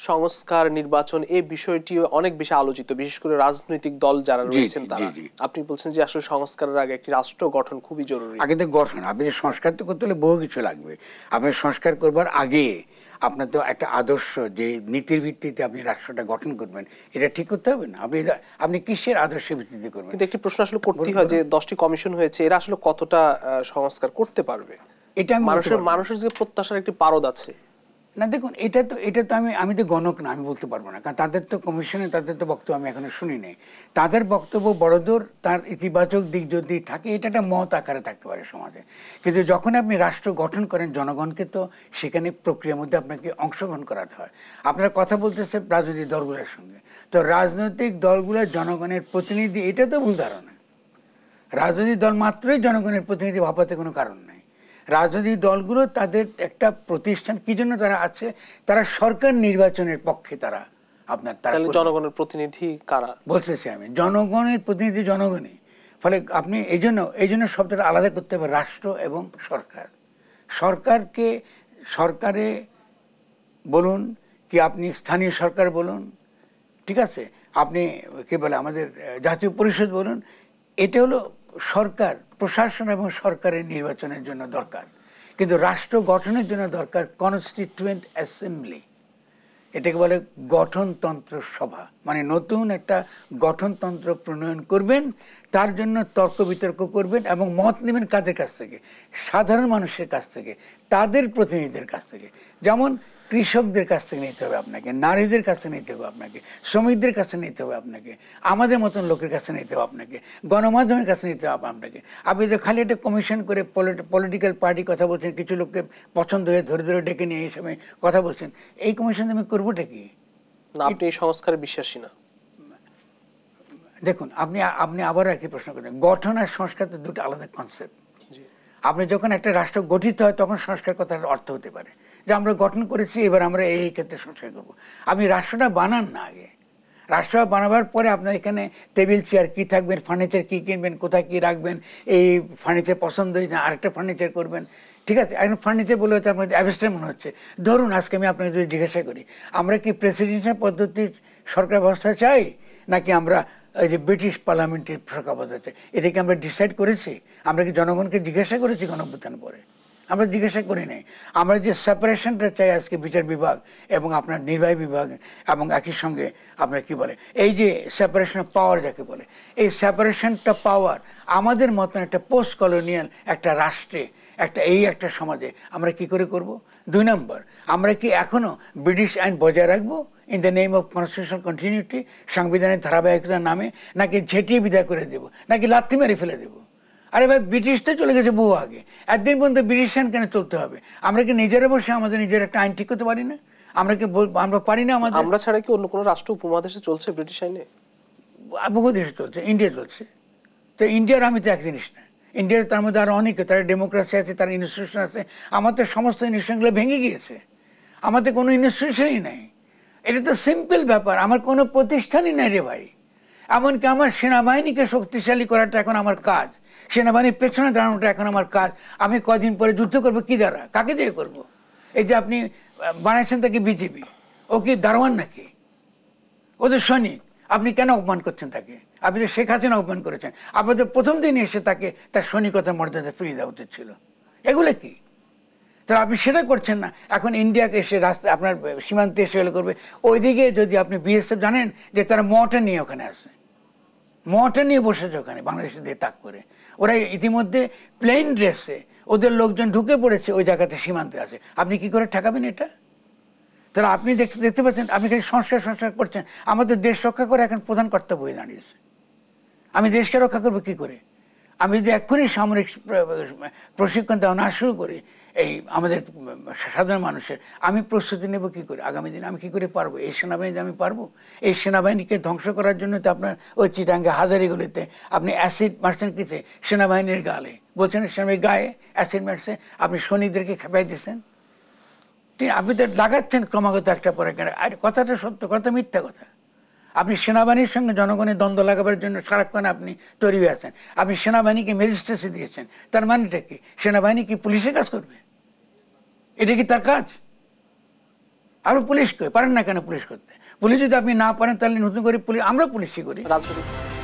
সংস্কার নির্বাচন এই বিষয়টি অনেক বেশি আলোচিত, বিশেষ করে রাজনৈতিক দল যারা রয়েছেন তারা। আপনি বলছেন যে আসলে সংস্কারের আগে একটি রাষ্ট্র গঠন খুবই জরুরি। আগে তো গঠন, আপনি সংস্কার তো করতে হলে বহু কিছু লাগবে। আপনি সংস্কার করবার আগে আপনার তো একটা আদর্শ, যে নীতির ভিত্তিতে আপনি রাষ্ট্রটা গঠন করবেন, এটা ঠিক করতে হবে না? আপনি কিসের আদর্শের ভিত্তিতে করবেন? কিন্তু একটি প্রশ্ন আসলে করতেই হয় যে 10টি কমিশন হয়েছে, এরা আসলে কতটা সংস্কার করতে পারবে? এটা মানুষের যে প্রত্যাশার একটি পারদ আছে না। দেখুন, এটা তো আমি তো গণক না, আমি বলতে পারবো না, কারণ তাদের তো কমিশনে তাদের তো বক্তব্য আমি এখনো শুনি নাই। তাদের বক্তব্য বড়দূর তার ইতিবাচক দিক যদি থাকে, এটা একটা মত আকারে থাকতে পারে সমাজে। কিন্তু যখন আপনি রাষ্ট্র গঠন করেন, জনগণকে তো সেখানে প্রক্রিয়ার মধ্যে আপনাকে অংশগ্রহণ করাতে হয়। আপনারা কথা বলতেছে রাজনৈতিক দলগুলোর সঙ্গে, তো রাজনৈতিক দলগুলোর জনগণের প্রতিনিধি, এটা তো ভুল ধারণা। রাজনৈতিক দল মাত্রই জনগণের প্রতিনিধি ভাবাতে কোনো কারণ নেই। রাজনৈতিক দলগুলো তাদের একটা প্রতিষ্ঠান, কি জন্য তারা আছে? তারা সরকার নির্বাচনের পক্ষে। তারা জনগণের প্রতিনিধি কারা বলতেছি আমি? জনগণের প্রতিনিধি জনগণই। ফলে আপনি এই জন্য শব্দটা আলাদা করতে হবে, রাষ্ট্র এবং সরকার। সরকারে বলুন কি আপনি স্থানীয় সরকার বলুন, ঠিক আছে, আপনি কি বলে আমাদের জাতীয় পরিষদ বলুন, এটা হলো সরকার, প্রশাসন এবং সরকারের নির্বাচনের জন্য দরকার। কিন্তু রাষ্ট্র গঠনের জন্য দরকার কনস্টিটিউয়েন্ট অ্যাসেম্বলি। এটাকে বলে গঠনতন্ত্র সভা। মানে নতুন একটা গঠনতন্ত্র প্রণয়ন করবেন, তার জন্য তর্ক বিতর্ক করবেন এবং মত নেবেন কাদের কাছ থেকে? সাধারণ মানুষের কাছ থেকে, তাদের প্রতিনিধিদের কাছ থেকে। যেমন কৃষকদের কাছ থেকে নিতে হবে আপনাকে, নারীদের কাছে নিতে হবে আপনাকে, শ্রমিকদের কাছে নিতে হবে আপনাকে, আমাদের মতন লোকের কাছে নিতে হবে আপনাকে, গণমাধ্যমের কাছে নিতে হবে আপনাকে। আপনি তো খালি একটা কমিশন করে পলিটিক্যাল পার্টি কথা বলছেন, কিছু লোককে পছন্দ হয়ে ধরে ধরে ডেকে নিয়ে এই সময় কথা বলছেন, এই কমিশন আমি করবোটা কি? আপনি এই সংস্কারে বিশ্বাসী না? দেখুন, আপনি আবারও একই প্রশ্ন করেন। গঠন আর সংস্কার তো দুটো আলাদা কনসেপ্ট। আপনি যখন একটা রাষ্ট্র গঠিত হয়, তখন সংস্কার কথার অর্থ হতে পারে যে আমরা গঠন করেছি, এবার আমরা এই ক্ষেত্রে সংস্কার করবো। আপনি রাষ্ট্রটা বানান না আগে। রাষ্ট্র বানাবার পরে আপনার এখানে টেবিল চেয়ার কী থাকবেন, ফার্নিচার কী কিনবেন, কোথায় কী রাখবেন, এই ফার্নিচার পছন্দ হয়েছে না আরেকটা ফার্নিচার করবেন, ঠিক আছে। এখন ফার্নিচার বলে হয়তো আপনার অ্যাভেস্টার মনে হচ্ছে। ধরুন আজকে আমি আপনাকে যদি জিজ্ঞাসা করি, আমরা কি প্রেসিডেন্সিয়াল পদ্ধতির সরকার ব্যবস্থা চাই, নাকি আমরা এই যে ব্রিটিশ পার্লামেন্টের সরকার ব্যবস্থা চাই? এটা কি আমরা ডিসাইড করেছি? আমরা কি জনগণকে জিজ্ঞাসা করেছি গণঅভ্যুত্থান পরে? আমরা জিজ্ঞাসা করি নাই। আমরা যে সেপারেশনটা চাই আজকে বিচার বিভাগ এবং আপনার নির্বাহী বিভাগ এবং একই সঙ্গে আপনার কি বলে এই যে সেপারেশন অফ পাওয়ার যাকে বলে, এই সেপারেশনটা পাওয়ার আমাদের মতন একটা পোস্ট কলোনিয়াল একটা রাষ্ট্রে, একটা সমাজে আমরা কি করে করব? 2 নম্বর, আমরা কি এখনও ব্রিটিশ আইন বজায় রাখবো in the name of constitutional continuity, সাংবিধানিক ধারাবাহিকতার নামে, নাকি ঝেঁটিয়ে বিদায় করে দেবো, নাকি লাথি মেরে ফেলে দেবো? আরে ভাই, ব্রিটিশ তো চলে গেছে বহু আগে, একদিন পর্যন্ত ব্রিটিশ আইন কেন চলতে হবে? আমরা কি নিজেরা বসে আমাদের নিজের একটা আইন ঠিক করতে পারি না? আমরা পারি না? আমরা ছাড়া কি অন্য কোনো রাষ্ট্র উপমহাদেশে চলছে ব্রিটিশ আইনে? বহু দেশে চলছে, ইন্ডিয়া চলছে। তো ইন্ডিয়ার আমি তো এক জিনিস না, ইন্ডিয়ার তার মধ্যে আরও অনেকে, তার ডেমোক্রেসি আছে, তার ইনস্টিটিউশন আছে। আমাদের সমস্ত ইনস্টিটিউশনগুলো ভেঙে গিয়েছে, আমাদের কোনো ইনস্টিটিউশনই নাই। এটা তো সিম্পল ব্যাপার, আমার কোনো প্রতিষ্ঠানই নাই রে ভাই। এমনকি আমার সেনাবাহিনীকে শক্তিশালী করাটা এখন আমার কাজ, সেনাবাহিনীর পেছনে দাঁড়ানোটা এখন আমার কাজ। আমি কদিন পরে যুদ্ধ করবো কি দ্বারা, কাকে দিয়ে করব? এই যে আপনি বানাইছেন তাকে বিজেপি, ও কি দারোয়ান নাকি? ও তো সৈনিক, আপনি কেন অপমান করছেন তাকে? আপনি তো শেখ হাসিনা অপমান করেছেন, আপনাদের প্রথম দিনই এসে তাকে তার সৈনিকতার মর্যাদা ফিরিয়ে দেওয়া উচিত ছিল। এগুলো কি? তাহলে আপনি সেটা করছেন না। এখন ইন্ডিয়াকে এসে রাস্তায় আপনার সীমান্তে এসে এলে করবে। ওইদিকে যদি আপনি বিএসএফ জানেন যে তারা মর্টার নিয়ে ওখানে আসে, মর্টার নিয়ে বসেছে ওখানে বাংলাদেশে দিয়ে তাক করে। ওরা ইতিমধ্যে প্লেন ড্রেসে ওদের লোকজন ঢুকে পড়েছে ওই জায়গাতে, সীমান্তে আছে। আপনি কি করে ঠেকাবেন এটা? তাহলে আপনি দেখতে পাচ্ছেন আপনি খালি সংস্কার করছেন। আমাদের দেশ রক্ষা করে এখন প্রধান কর্তব্য হয়ে দাঁড়িয়েছে। আমি দেশকে রক্ষা করবো কি করে? আমি যদি এক্ষুনি সামরিক প্রশিক্ষণ দেওয়া না শুরু করি এই আমাদের সাধারণ মানুষের, আমি প্রস্তুতি নেব কি করে? আগামী দিনে আমি কি করে পারবো? এই সেনাবাহিনীতে আমি পারবো? এই সেনাবাহিনীকে ধ্বংস করার জন্য তো আপনার ওই চিটাঙ্গে হাজারিগুলিতে আপনি অ্যাসিড মারছেন কিতে? সেনাবাহিনীর গালে বলছেন, সেনাবাহিনীর গায়ে অ্যাসিড মারছে, আপনি সৈনিকদেরকে খেপাই দিচ্ছেন। ঠিক, আপনি তো লাগাচ্ছেন ক্রমাগত একটা পরে। আর কথাটা সত্য কথা, মিথ্যা কথা? আপনি সেনাবাহিনীর সঙ্গে জনগণের দ্বন্দ্ব লাগাবার জন্য সারাক্ষণ আপনি তৈরি হয়ে আছেন। আপনি সেনাবাহিনীকে ম্যাজিস্ট্রেসি দিয়েছেন, তার মানেটা কি? সেনাবাহিনী কি পুলিশের কাজ করবে? এটা কি তার কাজ? আর পুলিশ পারেন না কেন পুলিশ করতে? পুলিশ যদি আপনি না পারেন তাহলে নতুন করে পুলিশ, আমরা পুলিশই করি। রাজনৈতিক